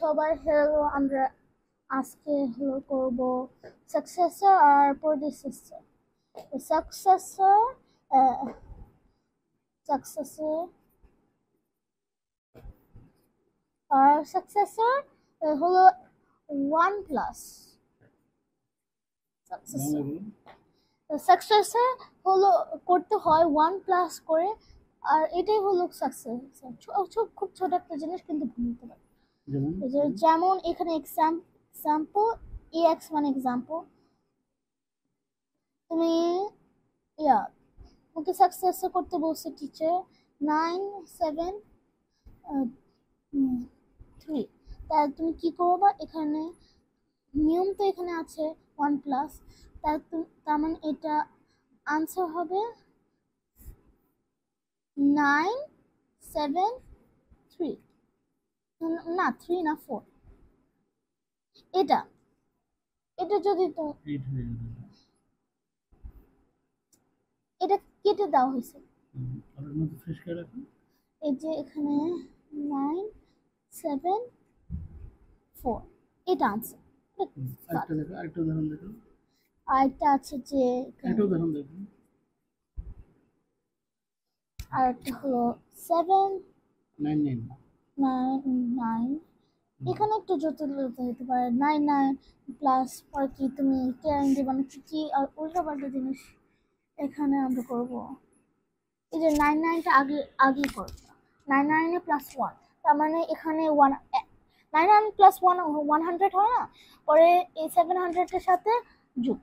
সবাই হ্যালো, আমরা আজকে হলো করব সাকসেসর আর predecessor. The successor আর successor হলো 1 প্লাস সাকসেসর হলো করতে হয় 1 প্লাস করে, আর এটাই হলো সাকসেসর। খুব ছোট একটা জিনিস, কিন্তু ভুলতে পারে। যেমন এখানে এক্সাম্পল ex মানে এক্সাম্পল, তুমি ওকে সাকসেস করতে বলছে টিচার 973, তাহলে তুমি কি করবা? এখানে নিয়ম তো এখানে আছে 1 প্লাস, তার মানে এটা আনসার হবে 973, না 3 না 4। এটা যদি তো এটা কেটে দেওয়া হয়েছে, এই যে এখানে 974 এটা আনসার। আরেকটা আছে যে আরেকটা হলো 799, এখানে একটু জটিলতা হতে পারে। 99 প্লাস পরে কি তুমি কেয়ারিং দিবা না কি, আর উল্টাপাল্টা জিনিস এখানে আমরা করবো। এই যে 99টা আগে করবো, 99 প্লাস 1, তার মানে এখানে 99 প্লাস 1 100 হয় না, পরে এই 700 এর সাথে যোগ,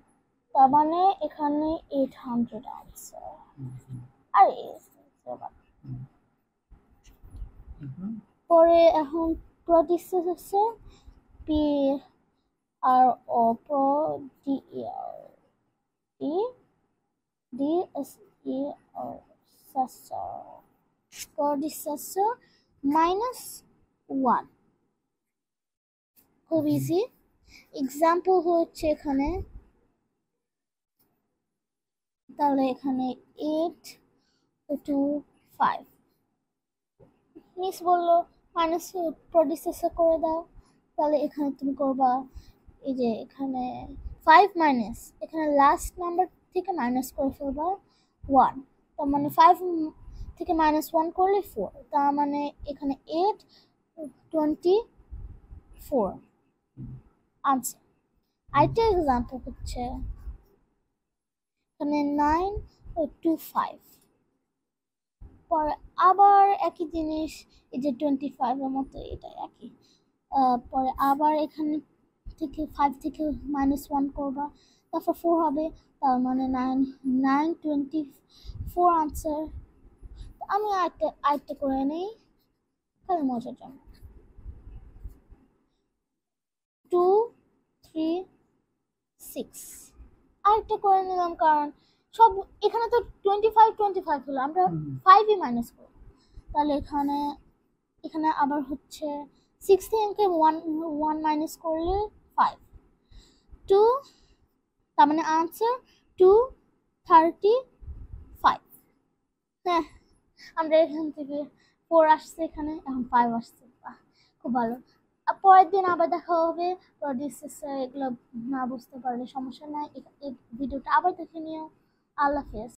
তার মানে এখানে 800 আনসার। আর পরে এখন predecessor p r o predecessor minus 1, খুব ইজি। এক্সাম্পল হচ্ছে এখানে, তাহলে এখানে 825, মিস বললো মাইনাস predecessor করে দাও, তাহলে এখানে তুমি করবা এই যে এখানে 5 মাইনাস, এখানে লাস্ট নাম্বার থেকে মাইনাস করে ফেলবা 1, তার মানে 5 থেকে মাইনাস 1 করলে 4, তার মানে এখানে 824 আনসার। আরেকটা এক্সাম্পল হচ্ছে এখানে 925, পরে আবার একই জিনিস, এই যে 25 এর মতো, এটা একই। পরে আবার এখানে থেকে 5 থেকে মাইনাস 1 করবা, তারপর 4 হবে, তার মানে 924 আনসার। আমি আরেকটা করে নেই তাহলে মজার জন্য, 236 আরেকটা করে নিলাম, কারণ সব এখানে তো 25 হলো, আমরা 5ই মাইনাস করব, তাহলে এখানে আবার হচ্ছে 6 থেকে 1 মাইনাস করলে 5, 2, তার মানে আনসার 235। হ্যাঁ, আমরা এখান থেকে 4 আসছে, এখানে এখন 5 আসছে, খুব ভালো। পরের দিন আবার দেখা হবে। predecessor এগুলো না বুঝতে পারলে সমস্যা নাই, এই ভিডিওটা আবার দেখে নিও। আল্লাহ হাফেজ।